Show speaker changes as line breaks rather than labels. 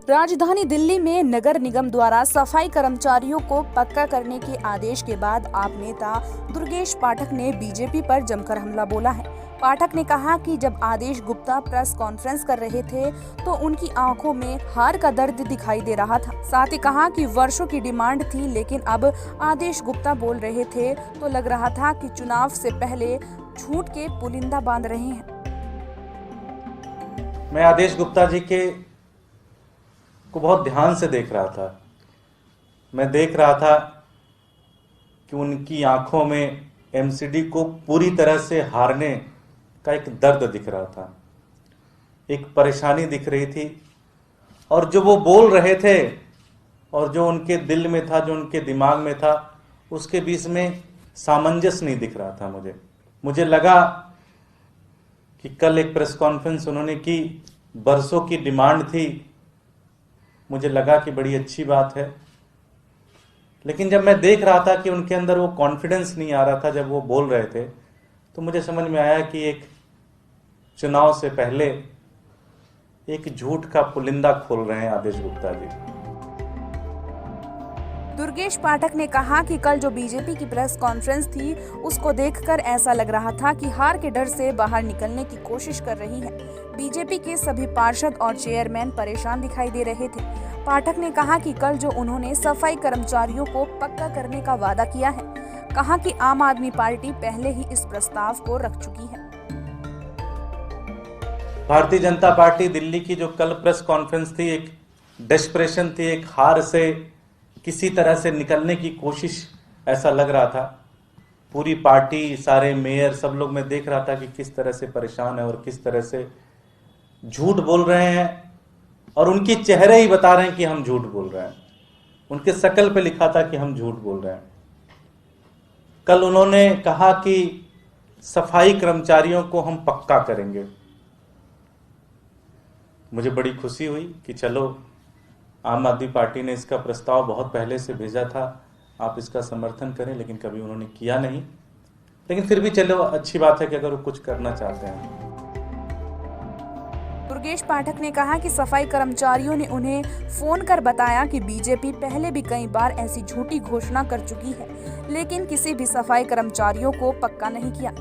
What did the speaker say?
राजधानी दिल्ली में नगर निगम द्वारा सफाई कर्मचारियों को पक्का करने के आदेश के बाद आप नेता दुर्गेश पाठक ने बीजेपी पर जमकर हमला बोला है। पाठक ने कहा कि जब आदेश गुप्ता प्रेस कॉन्फ्रेंस कर रहे थे तो उनकी आंखों में हार का दर्द दिखाई दे रहा था। साथ ही कहा कि वर्षों की डिमांड थी, लेकिन अब आदेश गुप्ता बोल रहे थे तो लग रहा था कि चुनाव से पहले झूठ के पुलिंदा बांध रहे हैं।
मैं आदेश गुप्ता जी को बहुत ध्यान से देख रहा था। मैं देख रहा था कि उनकी आंखों में एमसीडी को पूरी तरह से हारने का एक दर्द दिख रहा था, एक परेशानी दिख रही थी, और जो वो बोल रहे थे और जो उनके दिल में था, जो उनके दिमाग में था, उसके बीच में सामंजस्य नहीं दिख रहा था। मुझे लगा कि कल एक प्रेस कॉन्फ्रेंस उन्होंने की, बरसों की डिमांड थी, मुझे लगा कि बड़ी अच्छी बात है। लेकिन जब मैं देख रहा था कि उनके अंदर वो कॉन्फिडेंस नहीं आ रहा था जब वो बोल रहे थे, तो मुझे समझ में आया कि एक चुनाव से पहले एक झूठ का पुलिंदा खोल रहे हैं आदेश गुप्ता जी।
दुर्गेश पाठक ने कहा कि कल जो बीजेपी की प्रेस कॉन्फ्रेंस थी उसको देखकर ऐसा लग रहा था कि हार के डर से बाहर निकलने की कोशिश कर रही है। बीजेपी के सभी पार्षद और चेयरमैन परेशान दिखाई दे रहे थे। पाठक ने कहा कि कल जो उन्होंने सफाई कर्मचारियों को पक्का करने का वादा किया है, कहा कि आम आदमी पार्टी पहले ही इस प्रस्ताव को रख चुकी है।
भारतीय जनता पार्टी दिल्ली की जो कल प्रेस कॉन्फ्रेंस थी, एक डेस्परेशन थी, एक हार से किसी तरह से निकलने की कोशिश ऐसा लग रहा था। पूरी पार्टी, सारे मेयर, सब लोग मैं देख रहा था कि किस तरह से परेशान है और किस तरह से झूठ बोल रहे हैं, और उनके चेहरे ही बता रहे हैं कि हम झूठ बोल रहे हैं। उनके शकल पे लिखा था कि हम झूठ बोल रहे हैं। कल उन्होंने कहा कि सफाई कर्मचारियों को हम पक्का करेंगे। मुझे बड़ी खुशी हुई कि चलो, आम आदमी पार्टी ने इसका प्रस्ताव बहुत पहले से भेजा था, आप इसका समर्थन करें, लेकिन कभी उन्होंने किया नहीं। लेकिन फिर भी चलो, अच्छी बात है कि अगर वो कुछ करना चाहते हैं।
दुर्गेश पाठक ने कहा कि सफाई कर्मचारियों ने उन्हें फोन कर बताया कि बीजेपी पहले भी कई बार ऐसी झूठी घोषणा कर चुकी है, लेकिन किसी भी सफाई कर्मचारियों को पक्का नहीं किया।